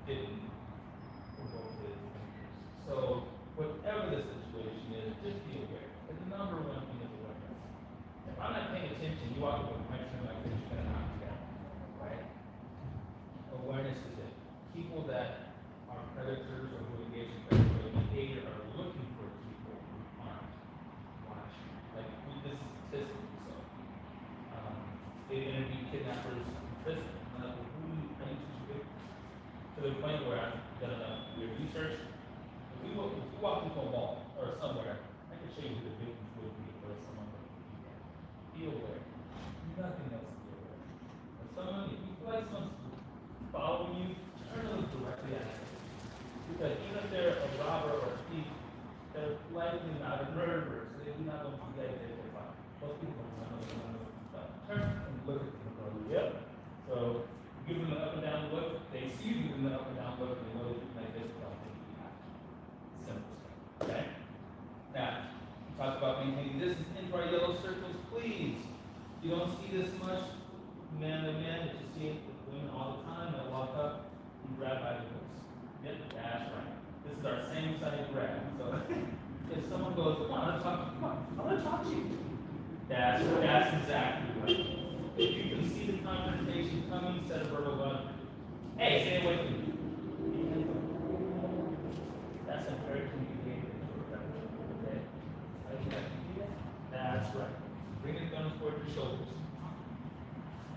didn't provoke his fingers. So whatever the situation is, just be aware. And the number one thing is awareness. If I'm not paying attention, you walk up with my turn like this, you're gonna knock me down, right? Awareness is it. People that are predators or who engage in predatory behavior are looking for people who aren't watching. Like this is statistically so. They interview kidnappers in prison. And I'm like, well, how do you teach victims? To the point where I've done weird research. If we walk into a mall or somewhere, I can show you who the victims would be or someone would be. Be aware. Nothing else to be aware. If you feel like someone's following you, turn them directly at them. Because even if they're a robber or a thief, they're likely not a murderer, so they're not going to be dead if they're fine. Most people don't know. But turn and look at them and go, yep. So give them the up and down look, they see you give them the up and down look, and they know that you can like this, don't think you have to. Simple stuff. Okay? Now, we talked about maintaining distance in our yellow circles, please. You don't see this much man to man, but you see it with women all the time that walk up and grab by the hooks. Yep, that's right. This is our same side grab. So if someone goes, come on, I want to talk to you. That's exactly right. If you can see the confrontation coming, set a verbal boundary. Hey, stay away from me. That's encouraging behavior. Okay? That's right. Bring it down toward your shoulders.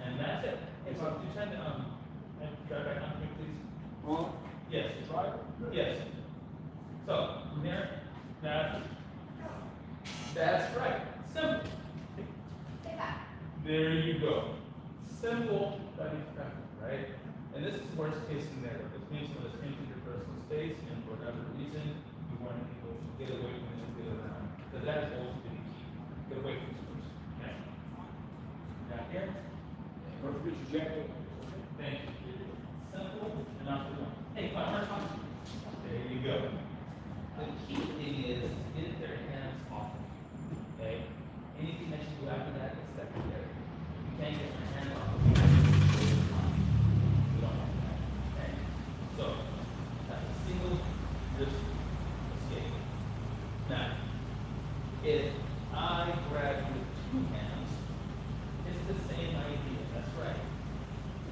And that's it. Hey, so you tend to drive back on me, please. Yes. Drive? Yes. So, from here, that's right. Simple. Say that. There you go. Simple, but effective, right? And this is worst case scenario. This means when it's into your personal space, and for whatever reason, you want people to get away from this and get around. Because that is ultimately key. Get away from this person. Okay? Now here. Perfect trajectory. Thank you. Simple and not the one. Hey, come on, talk to you. There you go. The key thing is get their hands off of you. Okay? Anything that you do after that is secondary. You can't get your hand off of you. We don't want that. Okay? So that's a single risk escape. Now, if I grab you with two hands, it's the same idea. That's right.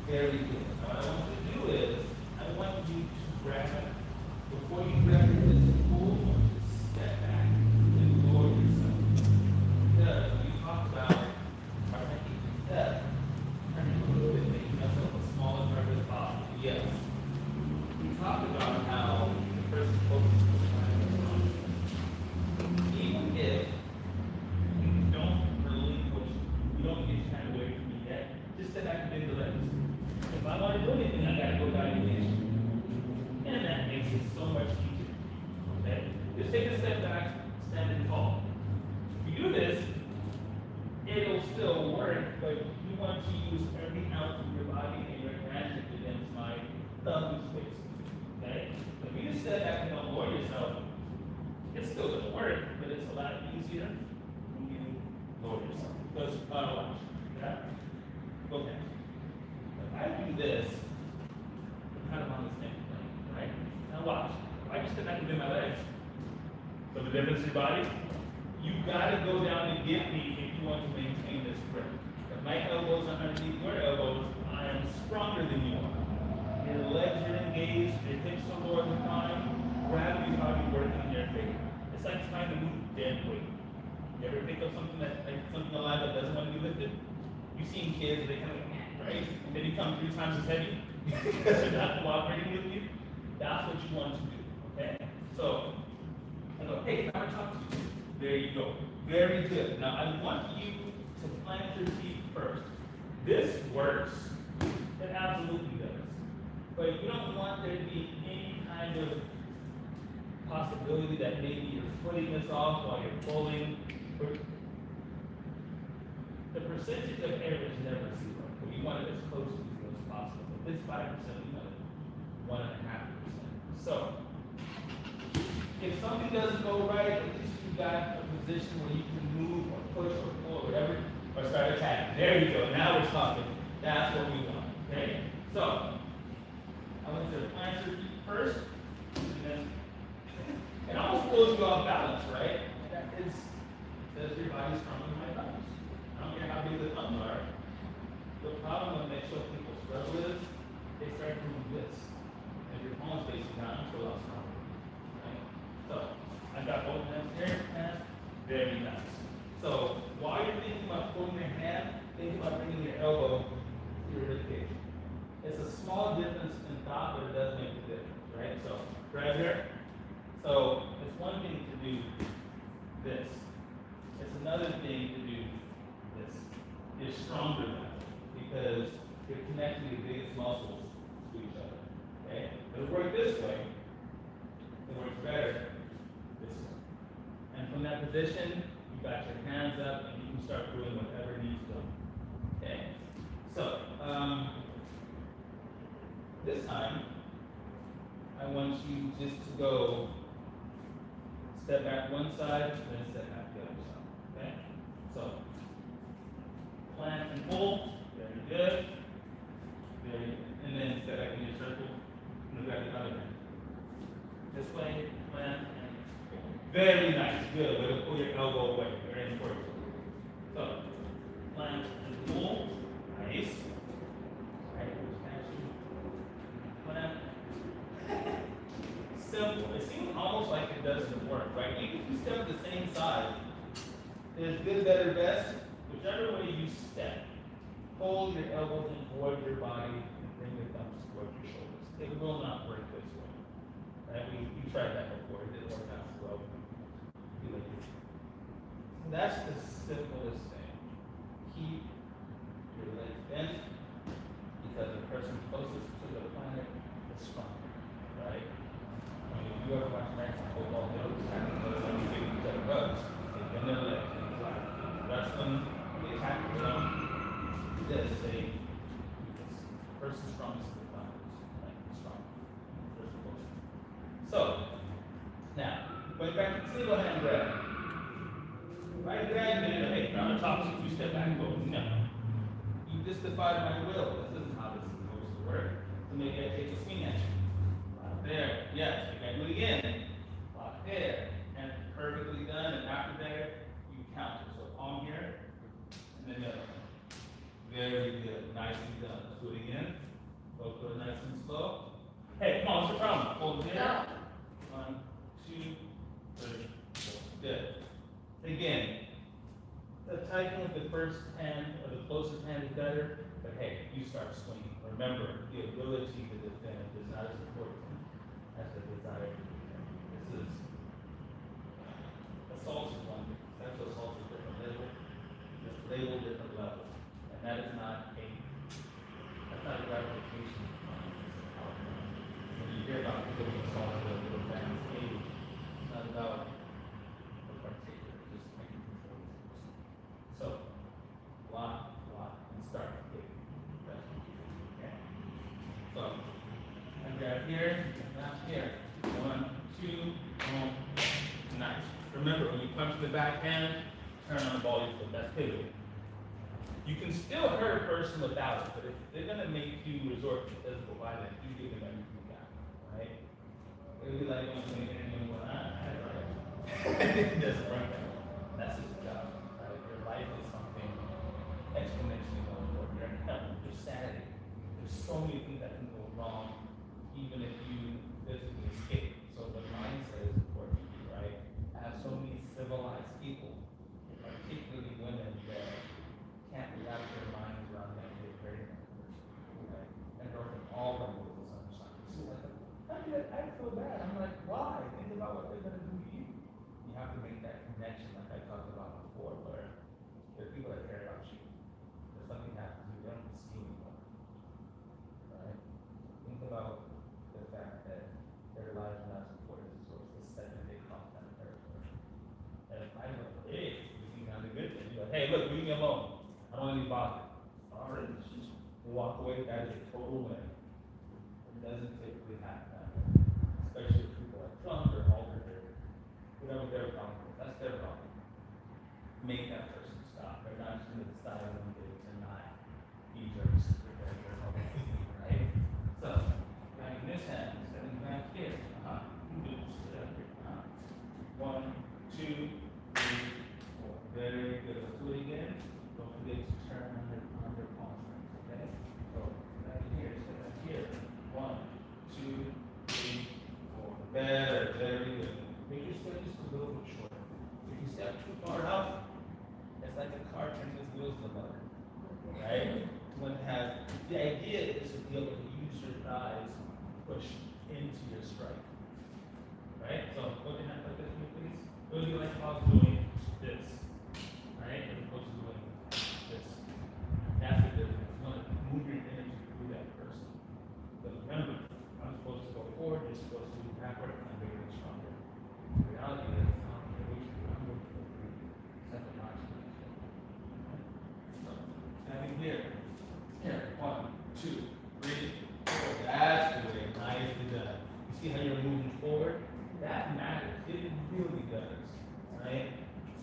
Very good. Now, what I want you to do is, I want you to grab it. Before you grab it, just pull or just step back and lower yourself. Because when you talk about our technique in step, turning a little bit, making yourself as small as possible. Yes. We talked about how the person focuses on the front. Even if you don't relinquish, you don't get your hand away from me yet, just step back and bend the legs. If I want to do anything, I gotta go down and finish. And that makes it so much easier. Okay? Just take a step back, stand and fall. If you do this, it'll still work, but you want to use every ounce of your body and your magic against my thumb space. Okay? If you just step back and don't lower yourself, it's still gonna work, but it's a lot easier when you lower yourself. Because watch. Yeah? Okay. If I do this, I'm kind of on the same plane, right? Now watch. If I just step back and bend my legs, so the difference in your body, you gotta go down and get me if you want to maintain this grip. If my elbows are underneath your elbows, I am stronger than you are. Your legs are engaged, your hips are lower than mine, gravity's already working in your favor. It's like trying to move dead weight. You ever pick up something something alive that doesn't want to be lifted? You've seen kids, they kind of right? And they become 3 times as heavy because they're not cooperating with you. That's what you want to do. Okay? So I go, hey, can I talk to you? There you go. Very good. Now I want you to plant your feet first. This works. It absolutely does. But you don't want there to be any kind of possibility that maybe your footing is off while you're pulling. The percentage of error is never 0. But you want it as close to 0 as possible. But this 5%, you want it 1.5%. So if something doesn't go right, at least you got a position where you can move or push or pull or whatever, or start attacking. There you go. Now we're talking. That's what we want. Okay? So I want you to plant your feet first, and then it almost pulls you off balance, right? That is, does your body stronger than my thumbs? I don't care how big the thumbs are. The problem that show people struggle is they start doing this. And your palms facing down, it's a lot stronger. Right? So I've got both hands here, and very nice. So while you're thinking about pulling your hand, think about bringing your elbow to your rib cage. It's a small difference in thought, but it does make a difference, right? So grab here. So it's one thing to do this. It's another thing to do this. You're stronger than that because you're connecting the biggest muscles to each other. Okay? It'll work this way. It works better this way. And from that position, you got your hands up and you can start doing whatever needs done. Okay? So, this time, I want you just to go step back one side, then step back the other side. Okay? So, plant and pull. Very good. Very good. And then step back in your circle. And grab the other hand. This way, plant and pull. Very nice. Good. Way to pull your elbow away. Very important. So, plant and pull. Nice. Right, plant. Simple. It seems almost like it doesn't work, right? Even if you step the same side, there's good, better, best. Whichever way you step, hold your elbows in toward your body and bring your thumbs toward your shoulders. It will not work this way. Right? We tried that before. It didn't work out so well. So that's the simplest thing. Keep your legs bent because the person closest to the planet is stronger. Right? I mean, if you ever watch American football, you know what's happening when you give each other rubs. They bend their legs and it's like wrestling, the attacker zone. This they person strongest in the planet is like strong. Person closest. So now going back to the single hand grab. Right grab there, hey, on the top of you step back, go. No. You just defied my will. This isn't how this is supposed to work. So maybe I take a swing at you. Right there. Yes, you can do it again. Lock there. And perfectly done. And after that, you counter. So palm here, and then the other one. Very good. Nicely done. Let's do it again. Both go nice and slow. Hey, come on, what's your problem? Hold it there. 1, 2, 3, 4. Good. Again, the tightening of the first hand or the closest hand is better, but hey, you start swinging. Remember, the ability to defend is not as important as the desire to defend. This is assault is one thing. Sexual assault is a different level. It's labeled different level. And that is not a gratification. When you hear about people being assaulted at a advanced age, it's not about the particular, just making control of the person. So, lock, and start. Okay? So, I grab here, not here. 1, 2, boom. Nice. Remember, when you punch the backhand, turn on the ball your foot. That's pivoting. You can still hurt a person without it, but if they're going to make you resort to physical violence, you give them everything you got, right? It would be like going to anyone when it doesn't work that way. That's his job, right? Your life is something exponentially more important. Your health, your sanity. There's so many things that can go wrong, even if you physically escape. So the mindset is important, right? I have so many civilized people, particularly women, that can't wrap their minds around that they're very right? And go from all the way to the sunshine. She's like, I feel bad. I'm like, why? Think about what they're gonna do to you. You have to make that connection like I talked about before, where there are people that care about you. If something happens to you, they don't see anymore. Right? Think about the fact that their lives are not as important as yours the second they cross that territory. And if I go, hey, you think I'm a good thing, you're like, hey, look, leave me alone. I don't want to be bothered. Sorry, just walk away. That is a total win. It doesn't typically happen that way. Especially if people are drunk or altered or whatever their problem is. That's their problem. Make that person stop. They're not just going to decide one day to not be jerks because they're okay, right? So, in this hand, Better, very good. Make your step just a little bit shorter. If you step too far out, it's like a car turning its wheels to the motor. Right? You want to have, the idea is to be able to use your thighs to push into your strike. Right? So put your hand like this, please. It would be like if I was doing this. Right? As opposed to doing this. That's the difference. You want to move your energy through that person. But remember, I'm supposed to go forward, you're supposed to move backward, I'm bigger and stronger. The reality is, I don't care what you do, I'm going to go through second march. So, having here, 1, 2, 3, 4. That's the way. Nicely done. You see how you're moving forward? That matters. It really does. Right?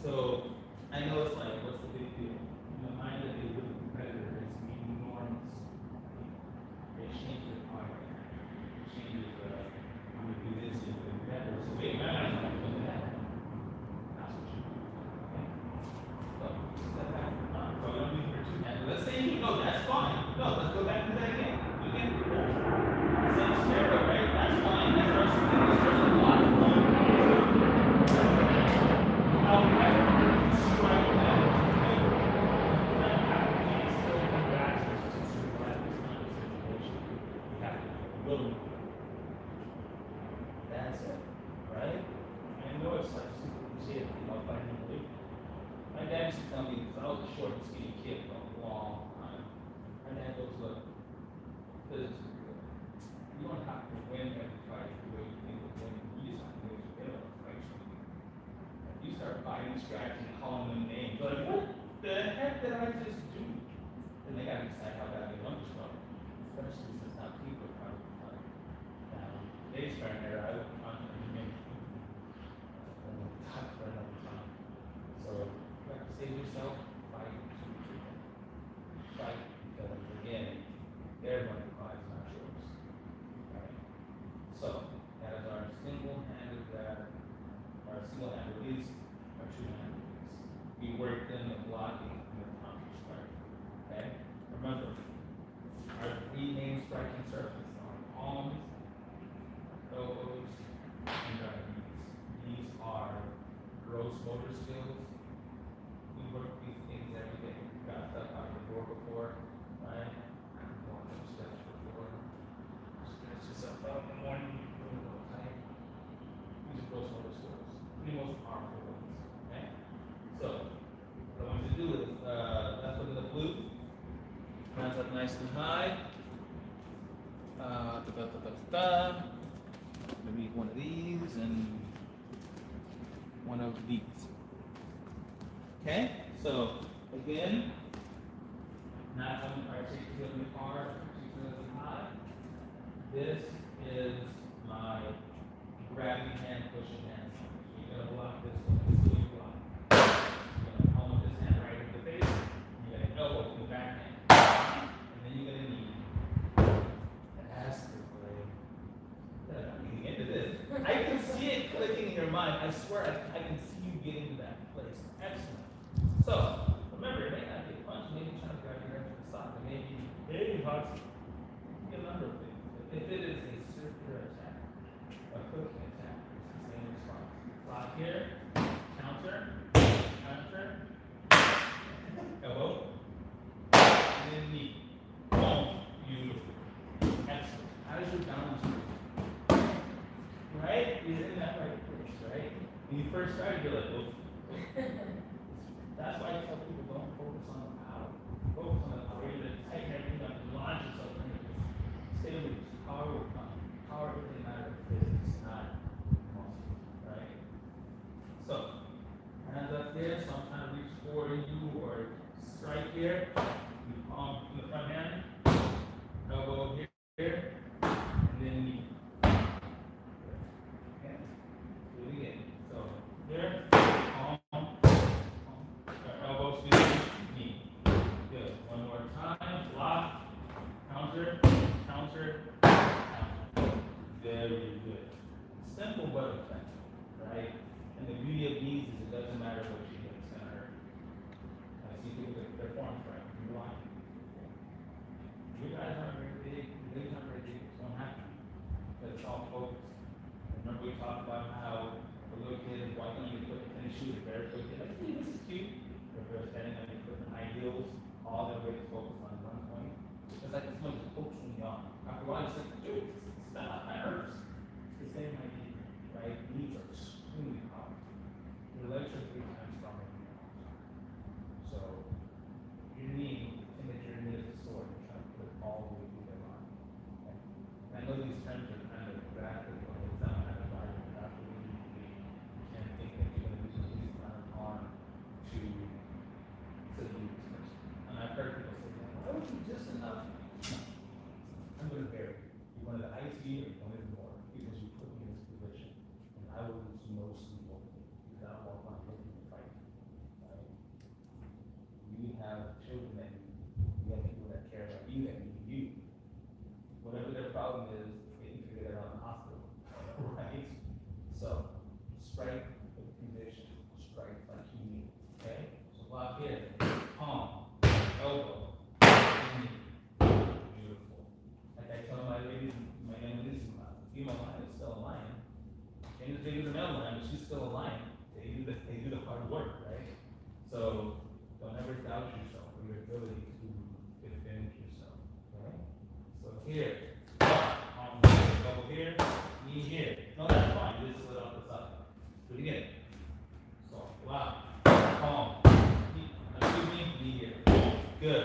So, I know it's like, what's the big deal? In the mind of a good competitor, it's enormous. It changes the heart. It changes, I'm going to do this, you're going to do that. So, wait, man, I'm not doing that. That's what you do. Okay? So, step back. So, you don't need your two hands. Let's say you know that's fine. No, let's go back and do that again. Again. Same scenario, right? That's fine. That's our second block. Out back. Strike that. That happens. Still come back to survive this kind of situation. You have to be willing. That's it. Right? I know it's like super cliche about fighting the weight. My dad used to tell me, because I was a short and skinny kid for a long time. My dad goes, look, physics is real. You don't have to win every fight the way you think of winning. You just have to know you get up and fight you. If you start fighting, scratching, calling them names, like, what the heck did I just do? Then they gotta decide how bad they want to struggle. Especially since now people are trying to fight. Now, today's current era, I would constantly make talk for another time. So, you have to save yourself, fight. Fight, because again, they're going to prize, not yours. Right? So, that is our single-handed grab, our single-handed release, our two-handed release. We work in the blocking and the counter strike. Okay? Remember, our three main striking surfaces are palms, elbows, and our knees. These are gross motor skills. We work these things every day. We got stuff out the door before, right? Walk up steps before. Stretch yourself out in the morning, you feel a little tight. These are gross motor skills. The most powerful ones. Okay? So, what I want you to do is left foot in the blue. Hands up nice and high. Maybe one of these and one of these. Okay? So, again, not only are I taking it in the car, taking it high. This is my grabbing hand, pushing hand. So you're gonna block this one. This is what you block. You're gonna palm this hand right in the face. You're gonna elbow from the back hand. And then you're gonna knee. That's the play. I'm getting into this. I can see it clicking in your mind. I swear I can see you getting to that place. Excellent. So, remember, it may not be a punch, maybe trying to grab your head from the side, but maybe, hey, Hux, a number of things. If it is a circular attack, a cooking attack, it's the same response. Block here, counter, elbow, and then knee. Boom. Beautiful. Excellent. How does your balance work? Right? You're in that right place, right? When you first started, you're like, oh. That's why I tell people don't focus on the power. Focus on the power. You're going to tighten everything up and launch yourself into this. Stay loose. Power will come. Power doesn't matter if physics, not muscle. Right? So, hands up there. So I'm trying to reach for you or strike here. You palm from the front hand. Elbow here. And then knee. Okay. Do it again. So, here. Elbows to the knee. Good. One more time. Block. Counter. Very good. Simple but effective, right? And the beauty of these is it doesn't matter what you get, it's gonna hurt. I see people that their forms right. You want it. You guys aren't very big, ladies aren't very big, it's gonna happen. Because it's all focused. Remember, we we talked about how a little kid walking on your foot in tennis shoes barefoot, you're like, hey, this is cute. If they're standing on your foot in high heels, all their weight is focused on one point. It's like it's much coaching young. After a while, it's like, dude, it's not my nerves. It's the same idea, right? Knees are extremely powerful. Your legs are 3 times stronger than your arms. So, your knee, think that your knee is a sword, you're trying to put it all the way through their body. Okay? And I know these terms are kind of graphic, but it's not kind of right. That's what we need to be. You can't think that you're going to use the least amount of arm to subdue this person. And I've heard people say, why would you just enough? No. I'm going to bury you. You're going to the ICU or you're going to more because you put me in this position. And I will lose no sleep over it because I don't walk around looking to fight. Right? You have children that you have people that care about you, that need you. Whatever their problem is, they can figure that out in the hospital. Right? So, strike with conviction, strike like you need. Okay? So lock here, palm, elbow, knee. Beautiful. Like I tell my ladies, my young ladies, female lion is still a lion. Ain't as big as a male lion, but she's still a lion. They do the hard work, right? So don't ever doubt yourself or your ability to defend yourself. Right? So here, arm here, elbow here, knee here. No, that's fine. You just split off the side. Do it again. So wow, palm, knee, excuse me, knee here. Good,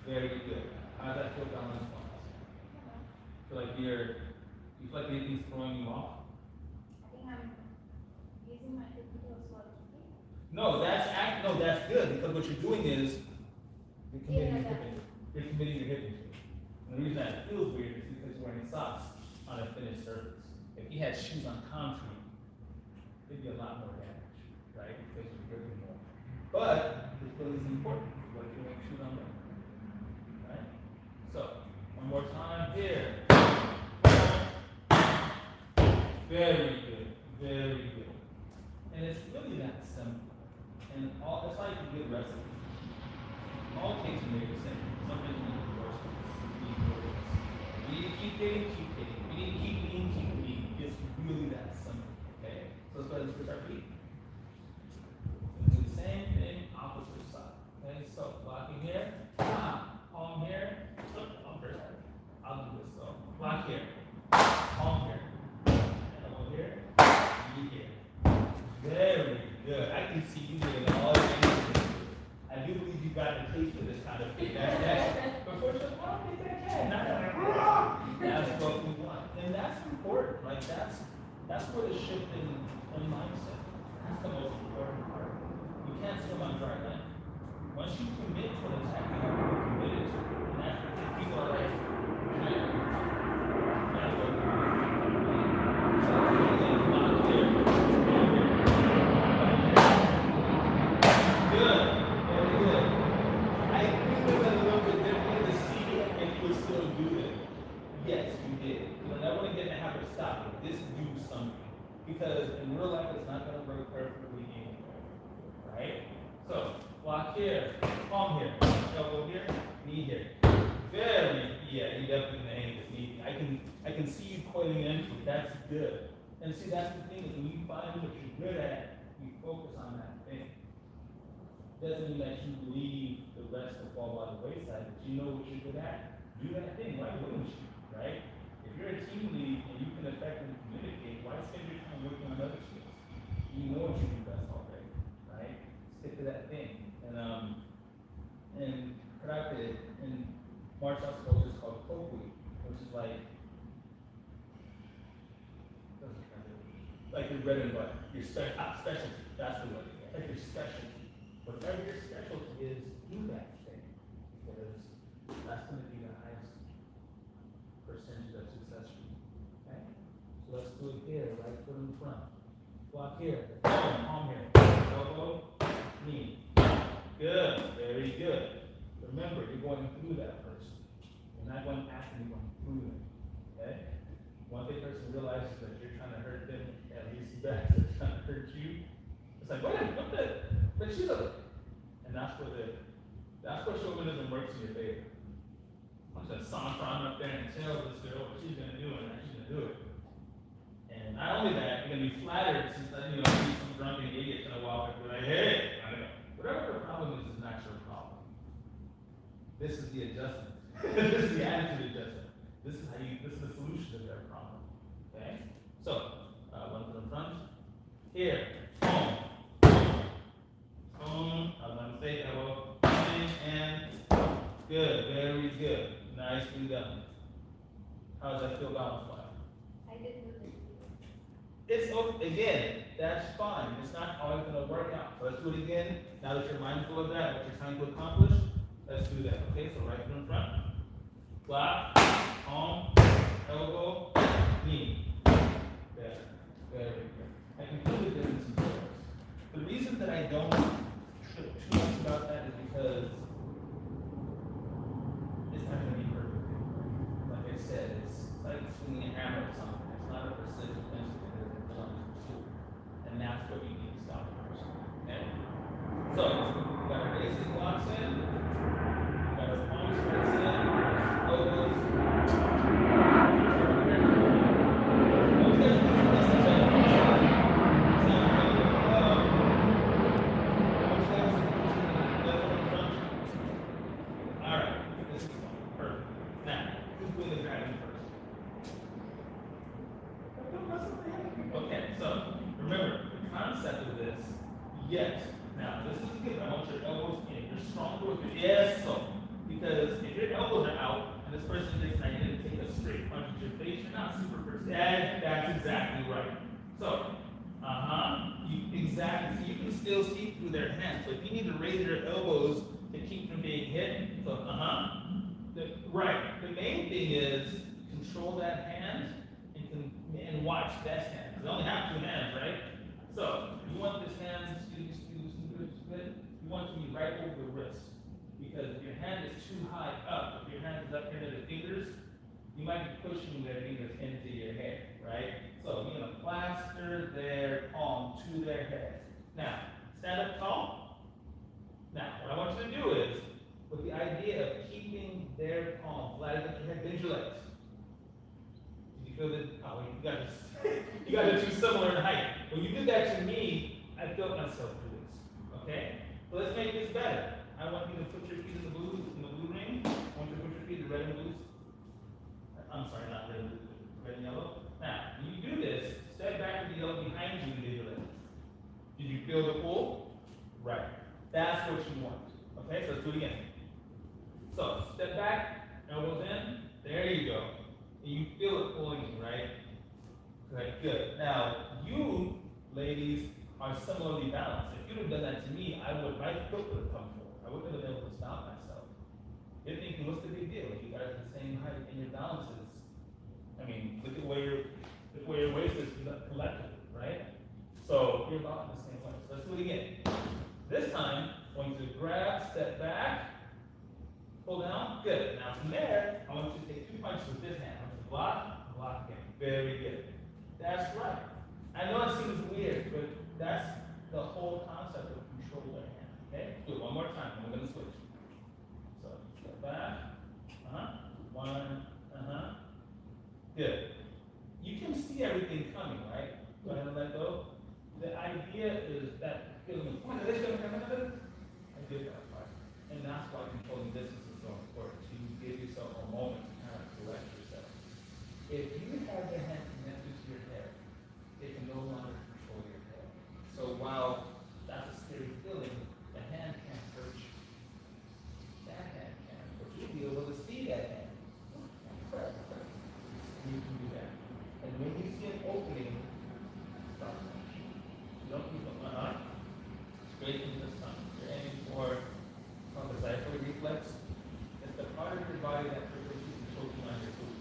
very good. How does that feel down this one? Feel like you feel like anything's throwing you off? I think I'm using my hip heels for No, that's good because what you're doing is you're committing your hip injury. You're committing your hip injury. And the reason that feels weird is because you're wearing socks on a finished surface. If you had shoes on concrete, it'd be a lot more damage, right? Because you're gripping more. But this really is important. What you're wearing shoes on there. Right? So, one more time here. Very good, very good. And it's really that simple. And that's why you can get recipes. All cakes are made the same. Sometimes you need worse ones. You need more ones. You need to keep getting, keep getting. You need to keep eating, keep eating. It's really that simple. Okay? So let's go ahead and switch our feet. Do the same thing, opposite side. Okay, so blocking here, palm here, I'll do this though. Block here, palm here, elbow here, knee here. Very good. I can see you doing all the things. I do believe you got a taste for this kind of thing. Before you're like, oh, take that cat. That's what we want. And that's important. Like that's where the shift in mindset. That's the most important part. You can't swim on dry land. Once you commit to an attack, you have to be committed to it. And that's because people are like, yes, you did. And I want to get in the habit of stopping. This do something. Because in real life, it's not going to work perfectly anyway. Right? So, block here, palm here, elbow here, knee here. You definitely named this knee. I can see you coiling into it. That's good. And see, that's the thing is when you find what you're good at, you focus on that thing. Doesn't mean that you leave the rest to fall by the wayside, but you know what you're good at. Do that thing. Why wouldn't you? Right? If you're a team lead and you can effectively communicate, why spend your time working on other skills? You know what you do best already, right? Stick to that thing. And karate and martial arts culture is called kokui, which is like your bread and butter, your specialty. That's the word. Like your specialty. Whatever your specialty is, do that thing because that's going to be the highest percentage of success for you. Okay? So let's do it here, right foot in front. Block here, palm here, elbow, knee. Good, very good. Remember, you're going through that person. You're not going after, you're going through them. Okay? Once a person realizes that you're trying to hurt them, at least back, they're trying to hurt you. It's like, wait, what the? But she's a, and that's where chauvinism works in your favor. I'm just saunter up there and tell this girl what she's gonna do and how she's gonna do it. And not only that, you're gonna be flattered since he's some drunken idiot gonna walk up and be like, hey, I don't know. Whatever the problem is not your problem. This is the adjustment. This is the attitude adjustment. This is the solution to their problem. Okay? So, one from the front. Here. Boom. Boom. I was not mistake, elbow. And good. Very good. Nicely done. How does that feel balance wise? I did move it. It's okay. Again, that's fine. It's not always going to work out. So let's do it again. Now that you're mindful of that, what you're trying to accomplish, let's do that. Okay, so right foot in front. Block, palm, elbow, knee. There. Very good. I can feel the difference in yours. The reason that I don't trip too much about that is because it's not going to be perfect. Like I said, it's like swinging a hammer or something. It's not a precision instrument, it's a blunt tool. And that's what you need to stop first. Okay? So, we got our basic blocks in, we got our palm splits in, elbows. Alright, this is fine. Perfect. Now, who's doing the grabbing first? Okay, so remember the concept of this. Yes. Now this is good. I want your elbows in. You're stronger with your yes, so because if your elbows are out and this person gets an idea to take a straight punch at your face, you're not super first. That's exactly right. So, exactly. So you can still see through their hands. So if you need to raise your elbows to keep from being hit, so right. The main thing is control that hand and watch that hand. Because I only have two hands, right? So you want this hand you want to be right over the wrist. Because if your hand is too high up, if your hand is up into the fingers, you might be pushing their fingers into your hair, right? So you're gonna plaster their palm to their head. Now, stand up tall. Now, what I want you to do is, with the idea of keeping their palm flat against your head, bend your legs. Did you feel that? Oh, you guys are too similar in height. When you did that to me, I felt myself do this. Okay? So let's make this better. I want you to put your feet in the blue ring. I want you to put your feet in the red and blue. I'm sorry, not red and blue, red and yellow. Now, when you do this, step back with the yellow behind you and do your legs. Did you feel the pull? Right. That's what you want. Okay, so let's do it again. So, step back, elbows in, there you go. And you feel it pulling you, right? Right, good. Now, you, ladies, are similarly balanced. If you'd have done that to me, my foot would have come forward. I wouldn't have been able to stop myself. You're thinking, what's the big deal? You guys are the same height and your balance is, look at where your waist is collectively, right? So, you're about the same way. So let's do it again. This time, I want you to grab, step back, pull down, good. Now from there, I want you to take two punches with this hand. I want you to block again. Very good. That's right. I know it seems weird, but that's the whole concept of control their hand. Okay? Do it one more time, and we're gonna switch. So step back. One. Good. You can see everything coming, right? Go ahead and let go. The idea is that feeling of I did that part. And that's why controlling distance is so important. So you give yourself a moment to kind of correct yourself. If you have your hand connected to your head, it can no longer control your head. So while that's a scary feeling, the hand can't hurt you. That hand can, but you'll be able to see that hand. You can do that. And when you see an opening, stop. Don't keep them straight into the sun. You're aiming for the xiphoid reflex. It's the part of your body that prevents you from choking on your food.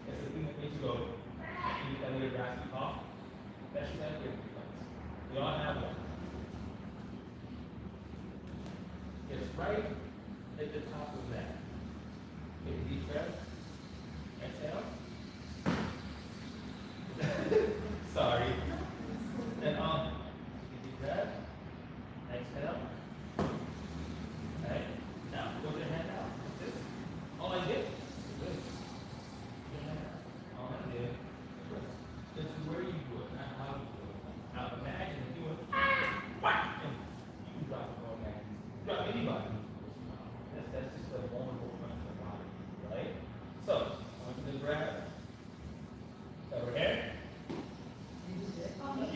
It's the thing that makes you go, you that little raspy cough. That's your xiphoid reflex. We all have one. It's right at the top of that. Take a deep breath. Exhale. Sorry. And deep breath. Exhale. Okay. Now put your hand out. This. All I did was this. Put your hand out. All I did was this. It's where you do it, not how you do it.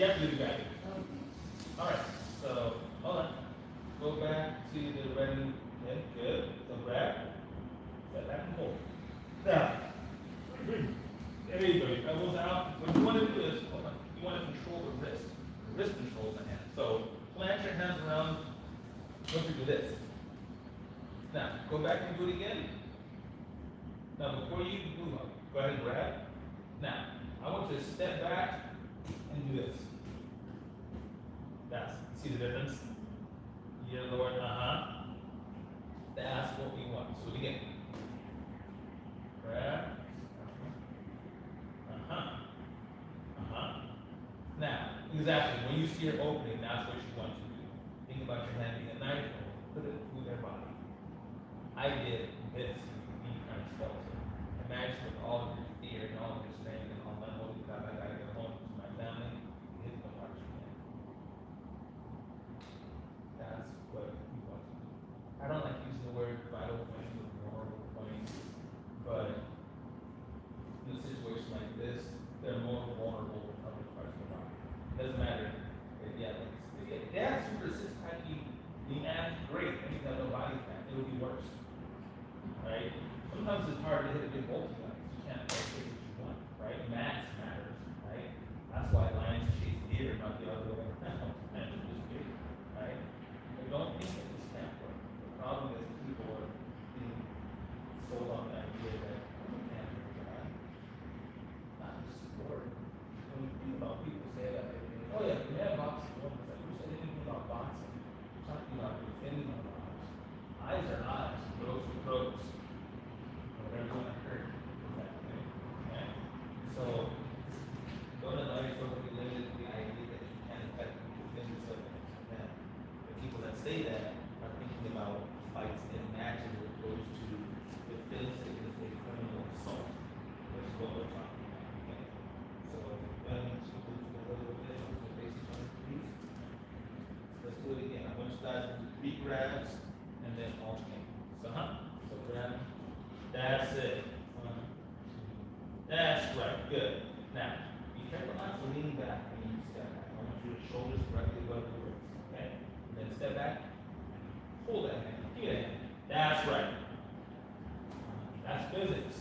You have to do the back. Alright, so, hold on. Go back to the ready, okay, good. So grab, step back and hold. Now, there you go, your elbows out. What you want to do is, hold on, you want to control the wrist. The wrist controls the hand. So plant your hands around, once you do this. Now, go back and do it again. Now, before you move up, go ahead and grab. Now, I want you to step back and do this. That's, see the difference? Yeah, Lord, That's what we want. So again. Grab. Now, exactly, when you see her opening, that's what you want to do. Think about your hand being a knife, put it through their body. I did this, you kind of felt it. Imagine with all of your fear and all of your shame and all that, holy God, I gotta get home to my family, hit the heart you can. That's what we want to do. I don't like using the word vital points or moral points, but in a situation like this, they're more vulnerable to other parts of the body. It doesn't matter if they have super six pack, the man's great, and you have no body fat, it would be worse. Right? Sometimes it's hard to hit a big bulky one. You can't always take what you want, right? Mass matters, right? That's why lions chase deer, not the other way around. Lions are just big, right? But don't think that this can't work. The problem is people are being sold on the idea that you can't do that. Not just sport. When you think about people say that, they think, oh yeah, we have boxing. It's like, who said anything about boxing? We're talking about defending our lives. Eyes are eyes, pros are pros. Whatever you want to hurt, exactly. Okay? So, don't allow yourself to be limited to the idea that you can't effectively defend yourself against a man. The people that say that are thinking about fights in matches as opposed to defense against a criminal assault, which is what we're talking about. Okay? So, let's go to a little bit of the basic one, please. Let's do it again. I want you guys to do 3 grabs and then alternate. So, so grab. That's it. That's right. Good. Now, be careful not to lean back when you step back. I want your shoulders directly above your wrists. Okay? And then step back. Pull that hand. Give it a hand. That's right. That's physics.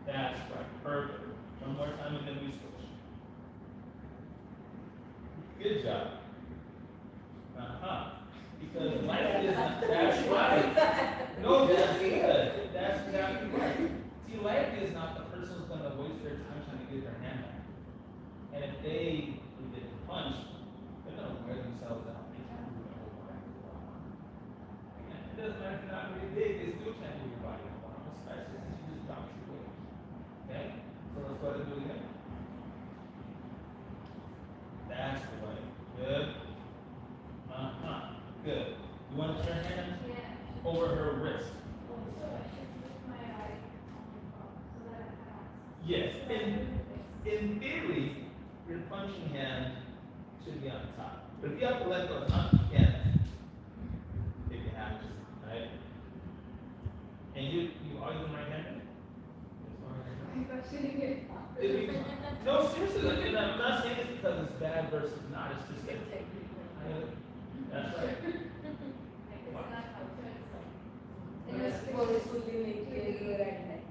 That's right. Perfect. One more time and then we switch. Good job. Because life is not, that's right. No, that's good. That's exactly right. See, life is not the person who's going to waste their time trying to get their hand back. And if they get punched, they're going to wear themselves out. They can't move their whole body. Again, it doesn't matter if you're not really big, they still can't move your body, especially since you just dropped your weight. Okay? So let's go ahead and do it again. That's the way. Good. Good. You want to turn your hand over her wrist? So I should put my eye on the top so that I can. Yes. In theory, your punching hand should be on top. But if you have to let go up, you can. If you have to, right? And you are you right-handed? No, seriously, like, I'm not saying this because it's bad versus not. It's just that. That's right.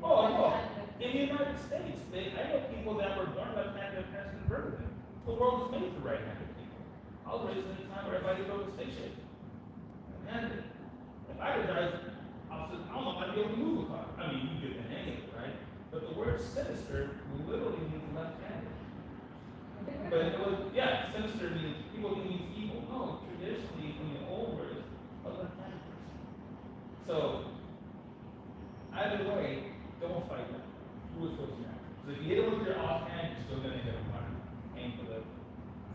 Oh, in the United States, I know people that were born left-handed, their parents converted them. The world was made for right-handed people. I was raised in a time where everybody drove a spaceship. Handed. If I could drive, I don't know if I'd be able to move a car. I mean, you get the hang of it, right? But the word sinister literally means left-handed. But it was, sinister means people think means evil. No, traditionally, in the old words, a left-handed person. So, either way, don't fight them. Do it towards your hand. So if you hit him with your offhand, you're still going to hit him hard. Aim for the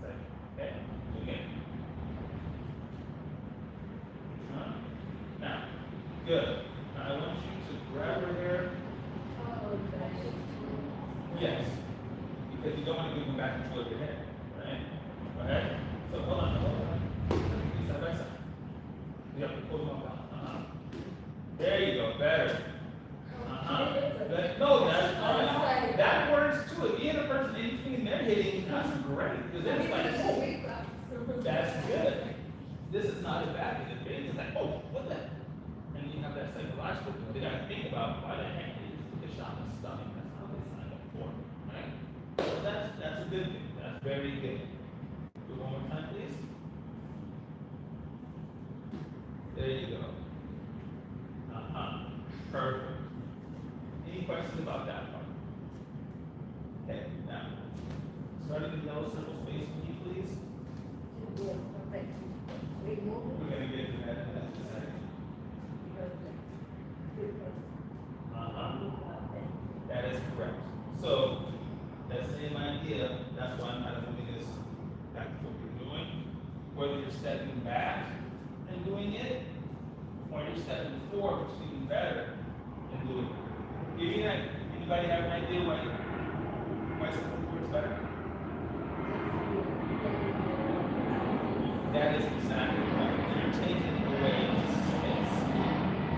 second. Okay? So again. Now, good. Now I want you to grab her hair. Yes. Because you don't want to give them back control of your head. Right? Alright? So hold on. Be side by side. You have to pull them up. There you go. Better. No, that works too. If you hit a person in between, they're hitting. That's great, because then it's like, oh, that's good. This is not a bad thing. The thing is like, oh, what the? And you have that psychological thing. They gotta think about why the heck did you get shot in the stomach? That's not what they signed up for, right? So that's a good thing. That's very good. Do it one more time, please. There you go. Perfect. Any questions about that part? Okay, now, starting with yellow circle space with me, please. We're gonna get to that in just a second. That is correct. So, that same idea, that's why I'm kind of moving this back to what you're doing. Whether you're stepping back and doing it, or you're stepping forward, which is even better, and doing it. Give me that. Anybody have an idea why stepping forward is better? That is exactly right. You're taking away space.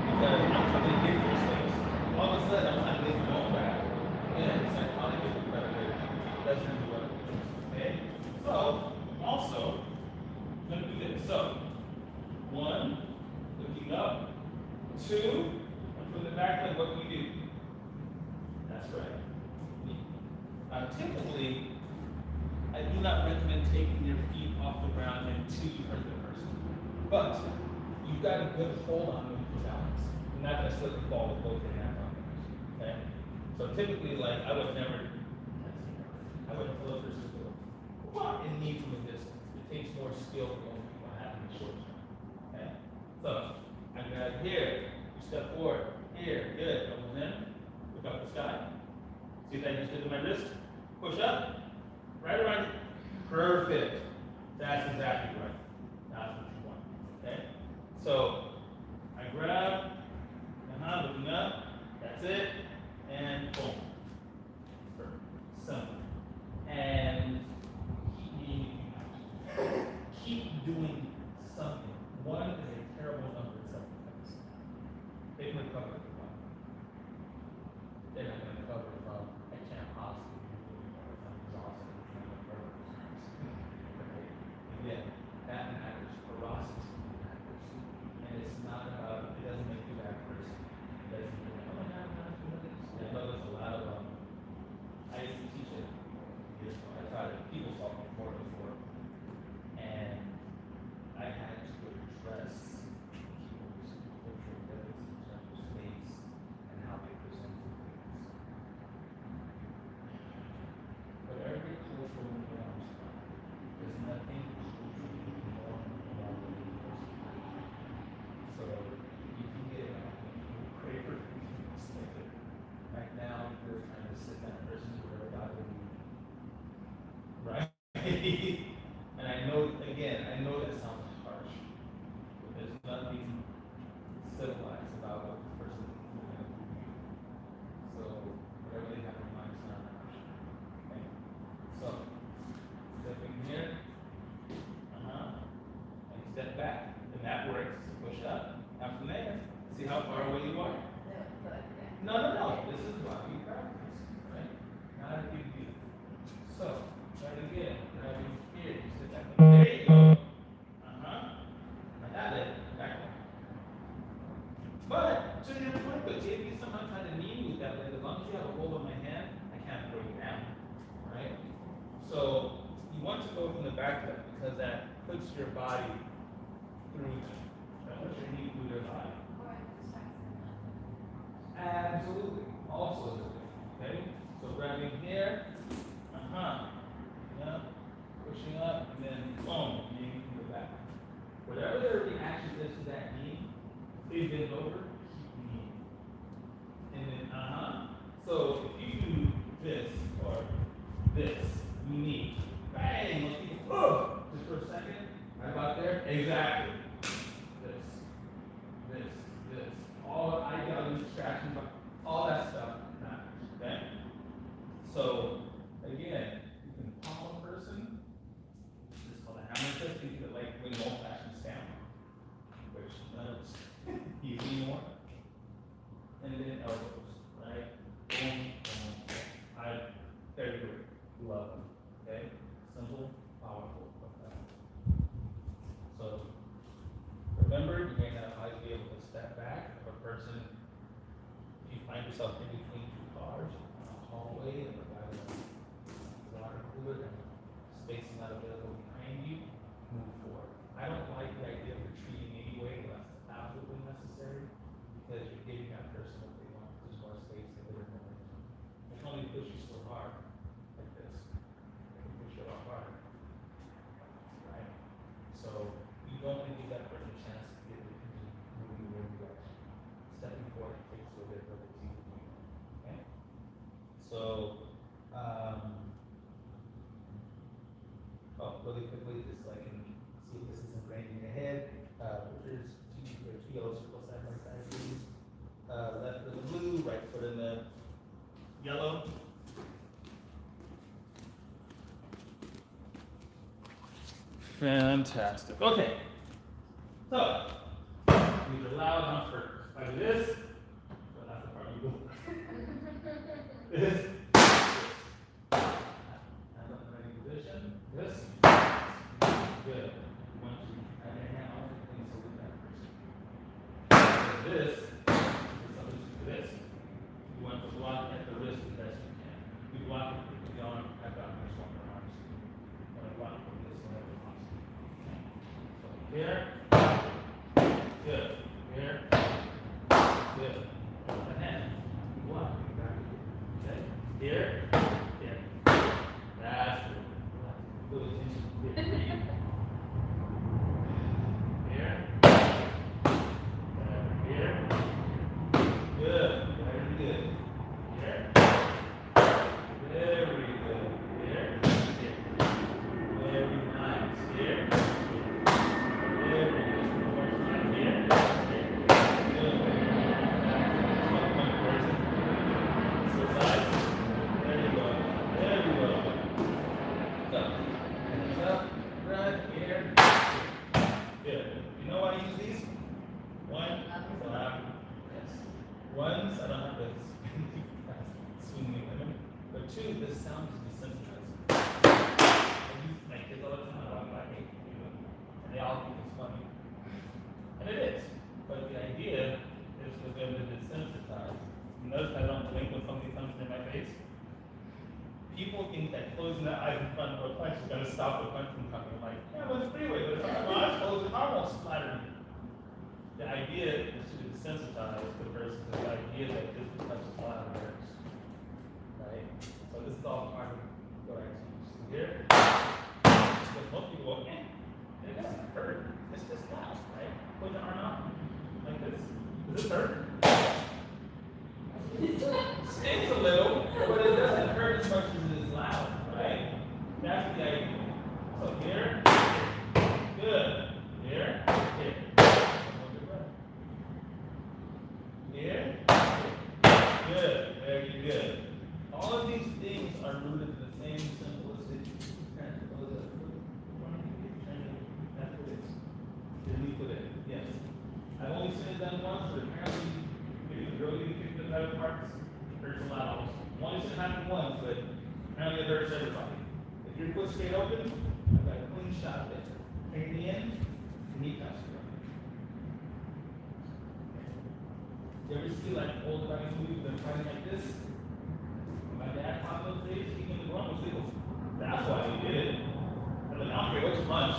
Because I'm trying to give you space. All of a sudden, I'm trying to get my own back. Yeah, it's like, how to get the better way. That's really what it is. Okay? So, also, let me do this. So, 1, looking up. 2, and from the back leg, what do we do? That's right. Typically, I do not recommend taking your feet off the ground until you hurt the person. But you've got a good hold on them for balance. You're not going to slip and fall with both your hands on the person. Okay? So typically, like, I would pull up this and knee from a distance. It takes more skill for most people to have in the short term. Okay? So I grab here, you step forward, here, good. Elbows in, look up the sky. See if I just did to my wrist? Push up. Right around it. Perfect. That's exactly right. That's what you want. Okay? So I grab, looking up, that's it, and boom. Perfect. Simple. And keep doing something. 1 is a terrible number in self-defense. They can recover it from. They're not going to recover from, I can't possibly. Again, that matters, ferocity matters. And it's not about, it doesn't make you a bad person. It doesn't mean, oh my God, I'm not doing this. I know there's a lot of, I used to teach it years ago. I taught it people solving before. And I had to address people's cultural differences in terms of space and how they present things. Whatever your cultural norms are, there's nothing culturally more normal than the person. So you can get crave for things like it. Right now, you're trying to sit that person to where God will be. Right? And I know, again, I know that sounds harsh, but there's nothing civilized about what this person is going to do. So whatever they have in mind is not an option. Okay? So step in here, and step back, and that works. So push up. Now from there, see how far away you are. No. This is why we practice, right? Not a big deal. So try it again. Grabbing here, you sit back. There you go. I got it. Back up. But to your point, but if you somehow try to knee me with that leg, as long as you have a hold on my hand, I can't throw you down. Right? So you want to go from the back leg because that puts your body through them. That puts your knee through their body. Absolutely. Also is a thing. Okay? So grabbing here, yeah, pushing up, and then boom, kneeing from the back. Whatever their reaction is to that knee, they bend over, keep kneeing. And then, so if you do this or this, you knee, bang, most people, just for a second, right about there, exactly. This. All ideology, distractions, all that stuff matters, okay? So, again, you can palm a person. This is called a hammer fist. You can like when old-fashioned stamp, which none of us use anymore. And then elbows, right? Boom, boom. Very good. Love them, okay? don't want to give that person a chance to get the attention moving in your direction. Stepping forward takes a little bit of the teeth. Okay? So, really quickly, just so I can see if this is ingrained in your head. There's two yellow circles side by side, please. Left foot in the blue, right foot in the yellow. Fantastic. Okay. So, these are loud on purpose. If I do this, so that's the part you do. This. Hand up in ready position. This. Good. Once you have your hand on it, please salute that person. This is something to this. You want to block at the wrist as best you can. You block it with the arm. I've got my stronger arms. You want to block it with this whenever possible. So here. Good. Here. Good. The hand. Block. Okay. Here. Here. That's good. Good attention. Here. Here. Here. Good. Very good. Here. Very good. Here. Here. Very nice. Here. Very good. One more time. Here. Good. One person. Switch sides. There you go. There you go. Up. Hands up. Right here. Good. You know why I use these? One, so I have, yes. One, so I don't have to swing me women. But two, this sound is desensitizing. I use my kids all the time. I hate people. And they all think it's funny. And it is. But the idea is for them to desensitize. You notice I don't blink when something comes near my face? People think that closing their eyes in front of a punch is going to stop the punch from coming. I'm like, yeah, but it's freeway, but if I have my eyes closed, the car won't splatter me. The idea is to desensitize the person to the idea that just the touch is loud hurts. Right? So this is all part of what I teach. Here, because most people go, eh, it doesn't hurt. It's just loud, right? Put your arm out like this. Does this hurt? Stings a little, but it doesn't hurt as much as it is loud, right? That's the idea. So here, good. Here, here. Here, good. Very good. All of these things are rooted in the same simplistic principle. That's what it is. Relief with it. Yes. I've only seen it done once, but apparently, if you really kick the other parts, it hurts a lot. Only seen it happen once, but apparently it hurts everybody. If your foot's straight open, I've got a clean shot of it. Take it in, knee touch. You ever see like old fighting movies that are fighting like this? When my dad fought those days, he came to the wrong was legal. That's why he did it. I'm like, I don't care what you punch.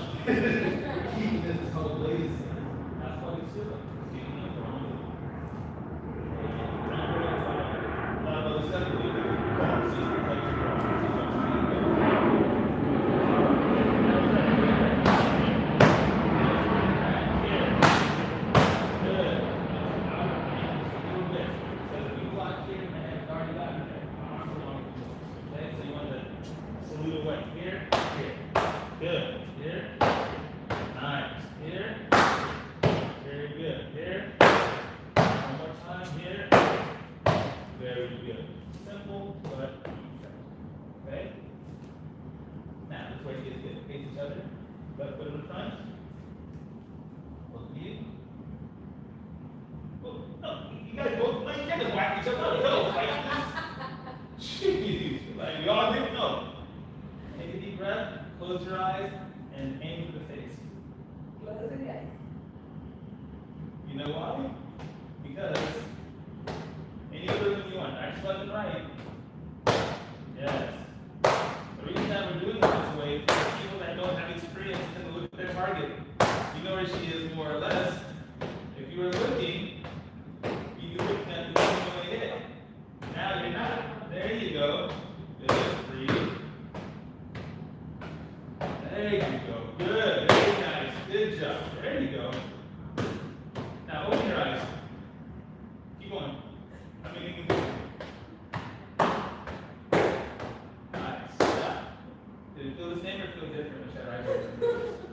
He did this whole blaze. That's why he's doing it. He came to the wrong was legal. A lot of other stuff we do. See, like, close your eyes and aim for the face. Close the eyes. You know why? Because any other than you want, actually left and right. Yes. The reason that we're doing it this way is for people that don't have experience to look at their target. You know where she is more or less. If you were looking, you'd be looking at the one going to hit. Now you're not. There you go. Good. Breathe. There you go. Good. Very nice. Good job. There you go. Now open your eyes. Keep going. I mean, you can do it. Nice. Yeah. Did it feel the same or feel different, Michelle?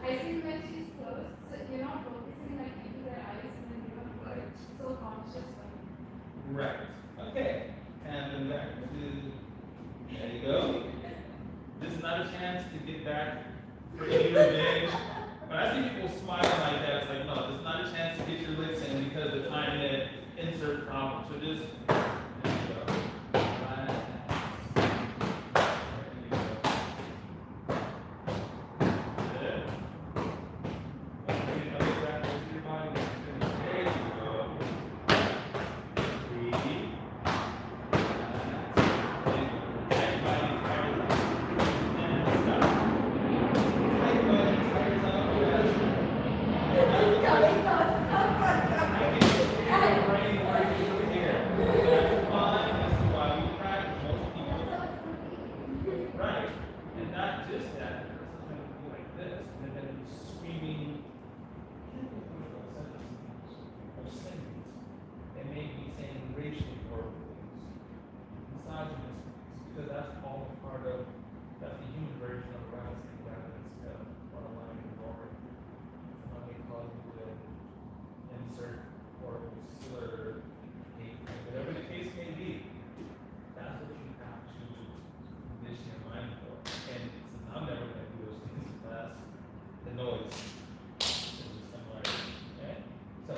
I think when she's closed, so you're not focusing like into their eyes and then you're like so conscious. Right. Okay. And then back to, there you go. This is not a chance to get back for any revenge. When I see people smiling like that, it's like, no, this is not a chance to get your licks in because the time that insert problem. So just, there you go. Relax. There you go. Good. Bring it back to your body. There you go. Breathe. Right, and not just that, the person's going to be like this, and then be screaming obscenities. They may be saying racially horrible things, misogynist things, because that's all part of, that's the human version of arousing rather than spell, borderline and roaring. Someone may cause you to insert horrible slur, hate, whatever the case may be. That's what you have to condition your mind for. And since I'm never going to do those things in class, the noise is just similar. Okay? So,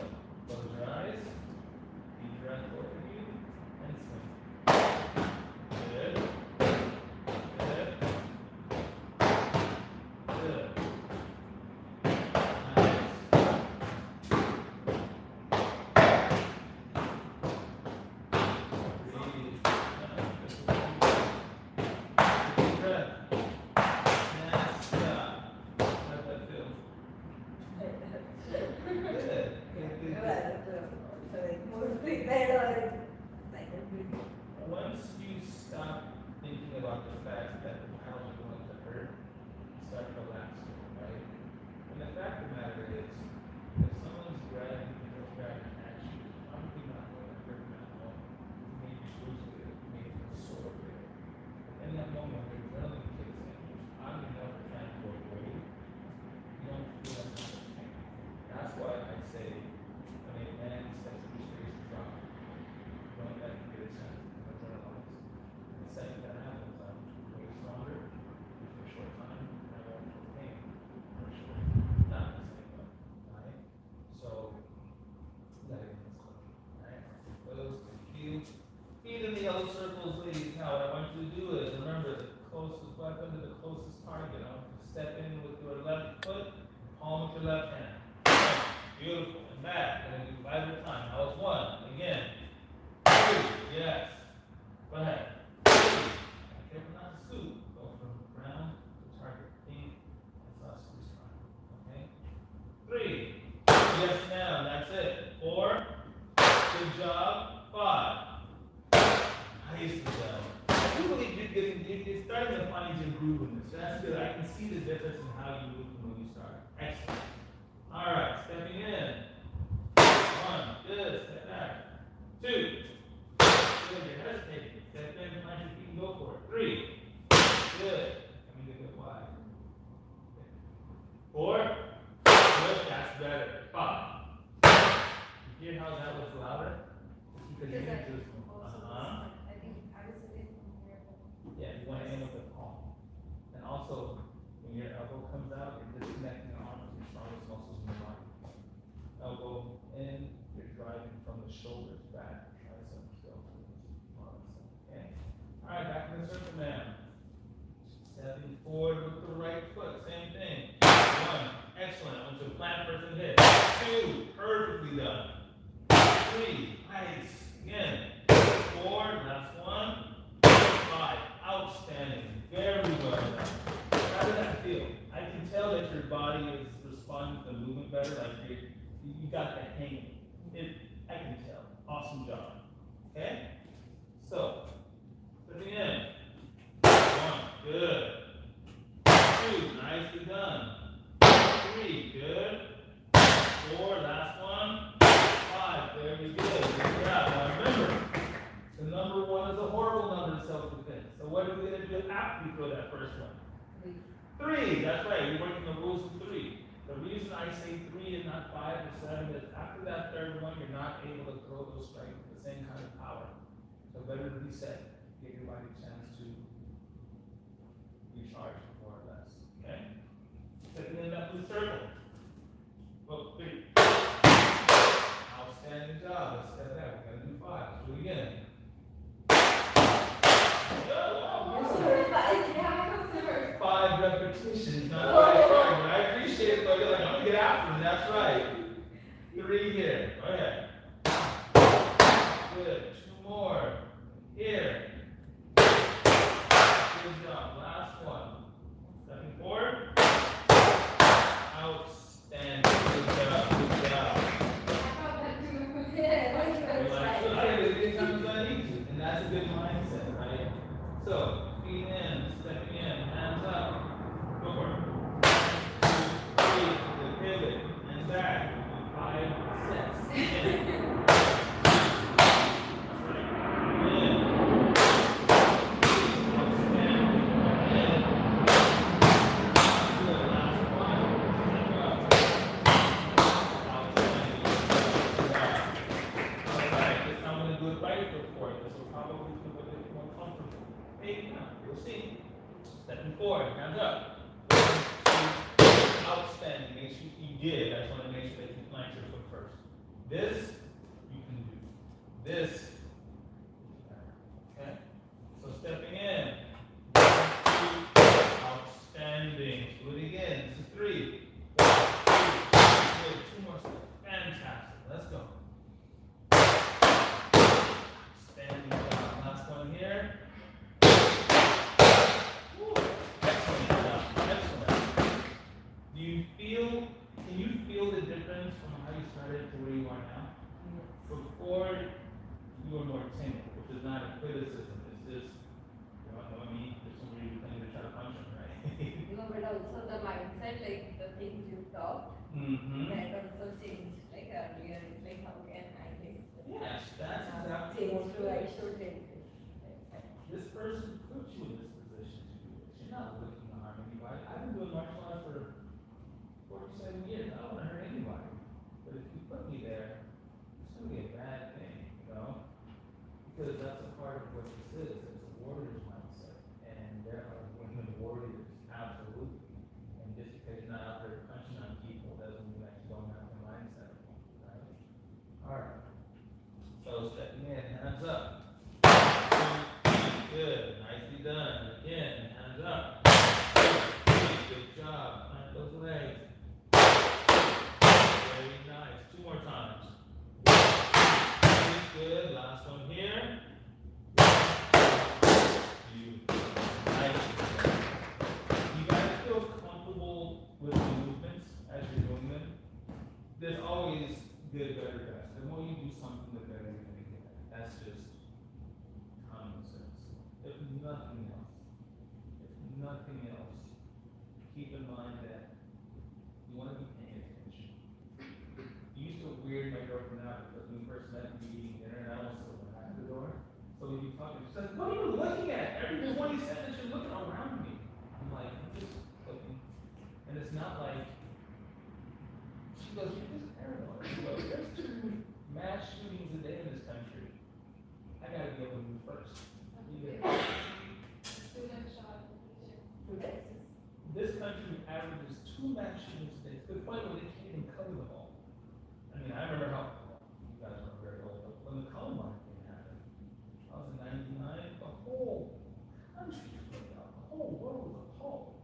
close your eyes, deep breath over you, and swing. Good. Good. Good. Once you stop thinking about the fact that the paddles are going to hurt, start relaxing, right? And the fact of the matter is, if someone's grabbing at you, it's probably not going to hurt that long. Maybe exclusively, maybe sort of there. In that moment, when you're drilling kicks in, which I'm never trying to avoid, you don't feel that much pain. That's why I say, when a man steps through space drop, don't let him get a chance to adrenalize. The second that happens, I'm way stronger for a short time, and I won't feel pain for a short time. Not the same way, right? So, let it go. Alright? Close, thank you. Feet in the yellow circles, ladies. Now, what I want you to do is remember the closest weapon to the closest target. I want you to step in with your left foot, palm with your left hand. Beautiful. And back. And then do 5 at a time. Now it's 1. Again. 2. Yes. Go ahead. 3. Careful not to scoop. Go from ground to target. Think. That's not squeeze time. Okay? 3. Yes, ma'am. That's it. 4. Good job. 5. Nice job. I do believe you're starting to find your groove in this. That's good. I can see the difference in how you move from when you start. Excellent. All right, stepping in. 1. Good. Step back. 2. Good. You're hesitating. Step in, plant your feet, and go for it. 3. Good. Let me get it wide. 4. Good. That's better. 5. You hear how that was louder? It's because you just. I think I was a bit here. Yeah, you want to aim with the palm. And also, when your elbow comes out, you're disconnecting the arm from your strongest muscles in your body. Elbow in, you're driving from the shoulders back, triceps, deltoids, okay? Alright, back in the circle now. Stepping forward with the right foot, same thing. 1, excellent. I want you to plant first and hit. 2, perfectly done. 3, nice. Again. 4, last 1. 5, outstanding. Very well done. How does that feel? I can tell that your body is responding to the movement better, like you got the hang. I can tell. Awesome job. Okay? So, putting in. 1, good. 2, nicely done. 3, 3, good. 4, last one. 5, very good. Good job. Now remember, the number 1 is a horrible number in self-defense. So what are we going to do after we throw that first one? 3, that's right. You're working the rules of 3. The reason I say 3 and not 5 or 7 is after that third one, you're not able to throw those strikes with the same kind of power. So better to reset. Give your body a chance to recharge more or less. Okay? Stepping in that blue circle. Well, 3. Outstanding job. Let's step back. We're going to do 5. Let's do it again. Yeah, 5 repetitions, not 5 strikes. I appreciate it, though. You're like, I'm going to get after him. That's right. 3 here. Okay. Good. 2 more. Here. Good job. Last one. Stepping forward. Outstanding. Good job. Good job. You're like, so I did it anytime I need to. And that's a good mindset, right? So, feet in, stepping in, hands up. Go for it. 2, 3, the pivot, and back. 5 sets. In. Stepping forward, hands up. 1, 2, outstanding. Make sure you did. I just want to make sure that you plant your foot first. This, you can do. This, okay? So stepping in. 1, 2, outstanding. Do it again. This is 3. 1, 2, good. 2 more steps. Fantastic. Let's go. Outstanding job. Last one here. Can you feel the difference from how you started to where you are now? Before, you were more timid, which is not a criticism, it's just, you know me, there's some reason to try to punch him, right? No, but also the mindset, like the things you talked, that also changed. Like earlier, it's like, how can I take this? Yes, that's exactly. Change to I should take this. This person put you in this position to do this. You're not looking to harm anybody. I've been doing martial arts for 47 years. I don't want to hurt anybody. But if you put me there, it's going to be a bad thing, you know? Because that's a part of what this is. It's a warrior's mindset. And there are women warriors, absolutely. And just because you're not out there punching on people doesn't mean that you don't have the mindset, right? All right. So stepping in, hands up. Good, nicely done. Again, hands up. Good job. Plant those legs. Very nice. 2 more times. Good. Last one here. Beautiful. Nice. You guys feel comfortable with the movements as you're doing them? There's always good, better, best. The more you do something, the better you're going to get. That's just common sense. If nothing else, keep in mind that you want to be paying attention. You used to weird my girlfriend out because when we first met, we were eating dinner and I was sitting behind the door. So we'd be talking. She's like, what are you looking at? Every 20 seconds you're looking around me. I'm like, I'm just looking. And it's not like, she goes, you're just paranoid. She goes, there's 2 mass shootings a day in this country. I gotta be able to move first. student shot. This country averages 2 mass shootings a day. To the point where they can't even cover them all. I mean, I remember how, you guys are very old, but when the Columbine thing happened, I was in 99, the whole country flipped out. The whole world was appalled.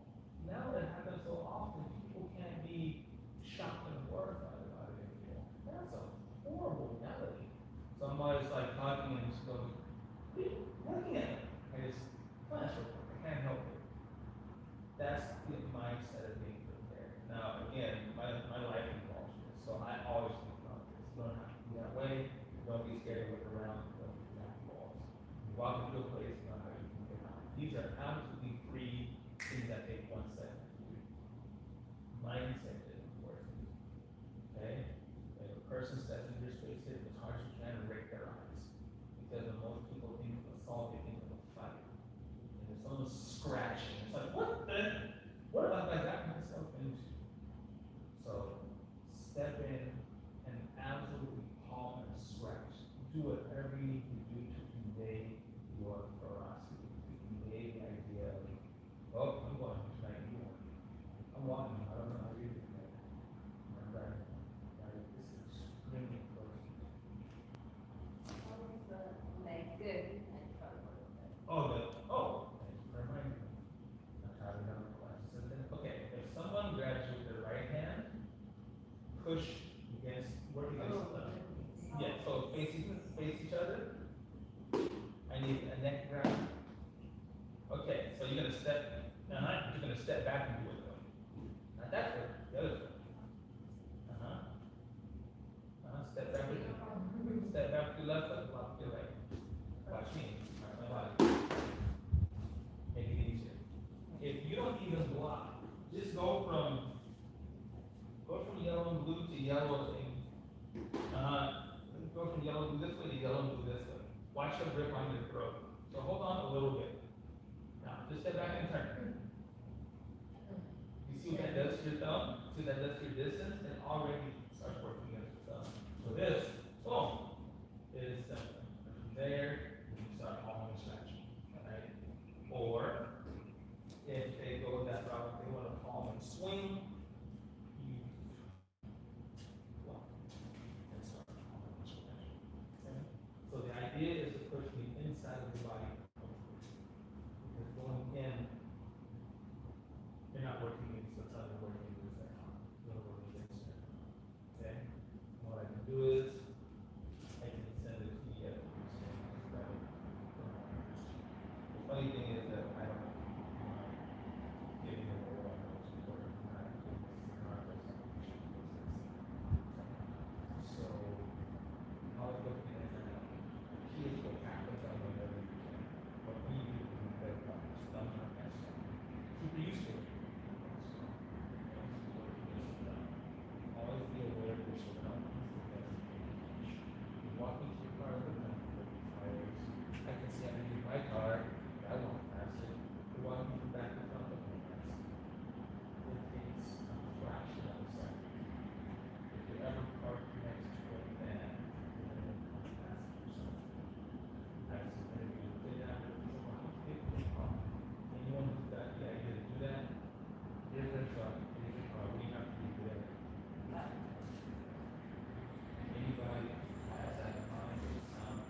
Now that happens so often, people can't be shocked and horrified about it anymore. That's a horrible reality. Somebody's like talking and just goes, what are you looking at? I just, flash report, I can't help it. That's the mindset of being prepared. Now, again, my life involves this, so I always think about this. Learn yellow thing. Go from yellow, do this way, to yellow, do this way. Watch the grip on your throat. So hold on a little bit. Now, just step back and turn. You see what that does to your thumb? See what that does to your distance? It already starts working against your thumb. So this, boom, is simple. And from there, you start palming and scratching. Alright? Or, if they go that route, they want to palm and swing, you block and start palming and scratching. Okay? So the idea is to push the inside of your body. Because going in, you're not working against the thumb, you're working against that arm. You're working against that arm. Okay? And what I can do is, I can send it to you. The funny thing is that I don't give you a lot of support. So, I'll look at it and he is what happens on whatever you can. What we do is that stuff like that stuff. Super useful. Always be aware of your surroundings. You walk into your car, look at the tires. I can see underneath my car, I won't pass it. You're walking from back to front, I won't pass it. It takes a fraction of a second. If you're ever parked next to a van, you're gonna pass yourself. That's gonna be a good habit. Someone who's getting in the car. Anyone who's got the idea to do that, here's their truck, here's your car, we have to be there. Anybody has that mind of sound.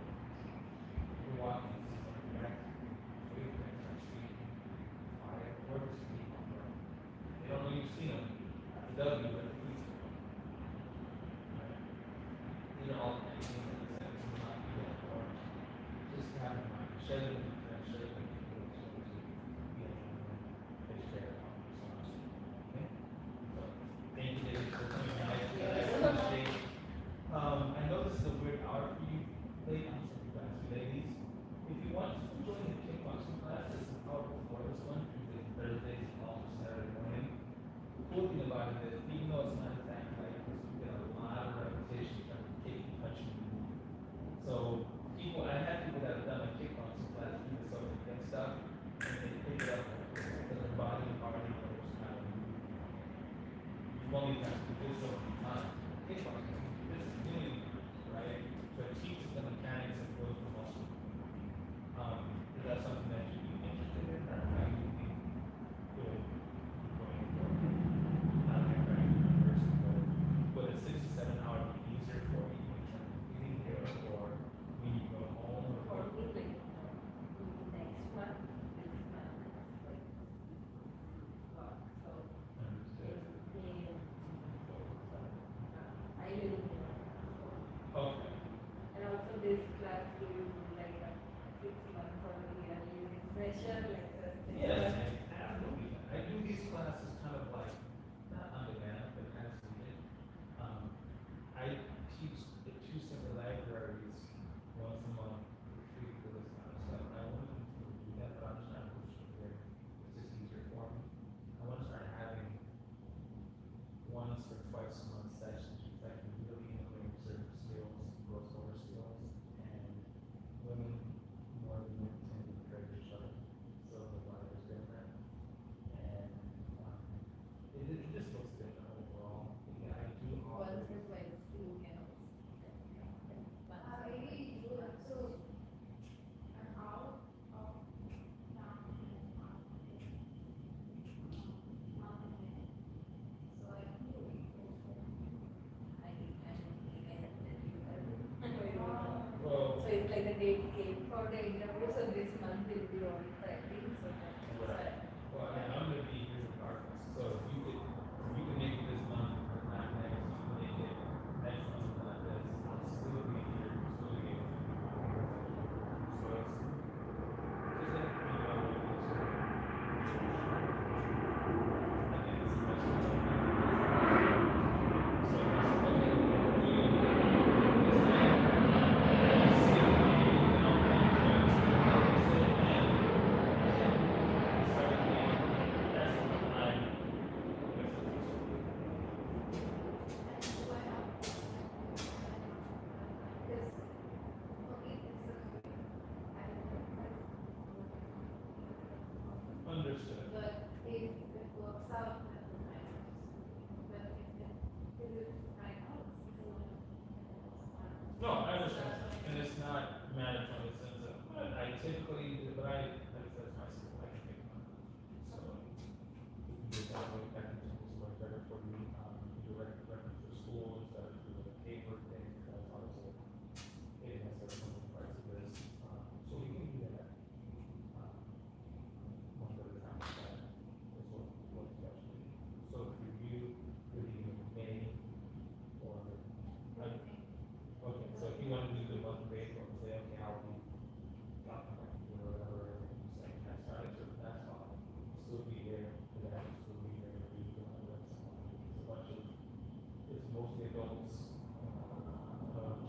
You're walking, back, wait for the next street, fire, whoever's speaking on them. They don't know you've seen them. It's W, but the police are. Right? These are all the things that you said, this is not you or just have in mind, share them with your friends, share them with people, so that you be able to take care of yourselves. Okay? So, thank you, David, for coming out. I appreciate it. I know this is a weird hour for you, ladies, ladies. If you want to join the kickboxing class, this is out before this one, Tuesdays and Thursdays, and also Saturday morning. The cool thing about it is, even though it's not exactly like this, you get a lot of repetition from kicking, punching, and moving. So, people, I have people that have done a kickboxing class, do this over again stuff, and they pick it up because their body already knows how to move. You only have to do this over time. Kickboxing, this is doing, right? So it teaches the mechanics and builds the muscle. Is that something that you'd be interested in, or how you think could going forward? Not like right person, but would a 6 to 7 hour be easier for you in terms of getting here, or when you go home, or For what? me, like, next month, this month, like, so, Understood. I live here. Okay. And also this class will be like a 6 months or a year, refresher, like Yes, absolutely. I do these classes kind of like, not on demand, but kind of needed. I teach the 2 separate libraries once a month for free for this kind of stuff. I want to continue to do that, but I'm just not pushing it here. It's just easier for me. I want to start having once or twice a month sessions, which I can really integrate certain skills, gross motor skills, and women more than men tend to encourage each other. So the body is different. And it just looks different overall. Yeah, I do offer. once or twice you can also. Maybe you also an hour of now. So I can do it. Well, So it's like the date came for the interview, so this month will be all prepping, so that's why. well, and I'm gonna be here regardless, so if you can make it this month, or not next, you can make it next month, not this, I'll still be here, still be able to. mandatory in the sense of, I typically, but I like that's my school, I can pick one. So, you can get that way, I think it's much better for you, direct reference to school instead of doing a paper thing, because obviously, it has everything in parts of this, so we can do that. One at a time, that is what actually, so for you, could be May, or, like, okay, so if you want to do the month of April, say, okay, I'll be documenting or whatever, and you say, can I start it, or that's fine. Still be there, but I can still be there, maybe you don't have someone, it's a bunch of, it's mostly adults,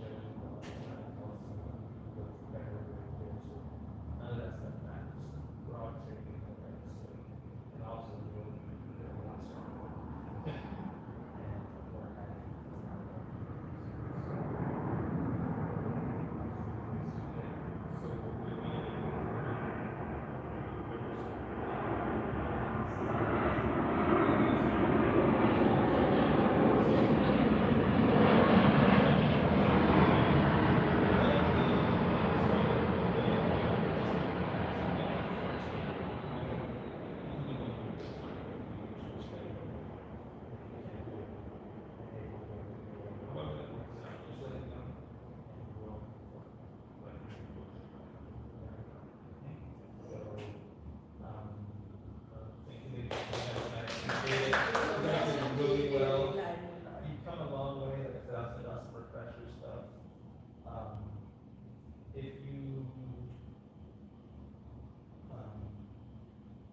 generally, better, none of that stuff matters. We're all taking it, right, so, and also, we'll, last one. And, or having, so we'll be. Really well. You've come a long way, like I said, I'll send out some refresher stuff. If you,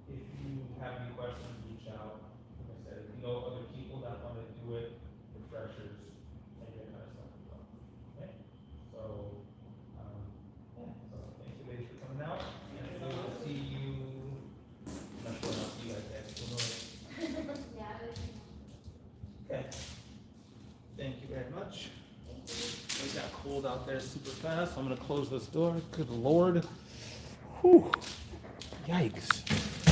if you have any questions, reach out. Like I said, if you know other people that want to do it, refreshers, and that kind of stuff as well. Okay? So, yeah, so thank you ladies for coming out, and we will see you, I'm not sure I'll see you guys next, Yeah, okay. Thank you very much. It got cold out there super fast, so I'm gonna close this door. Good Lord. Whew. Yikes.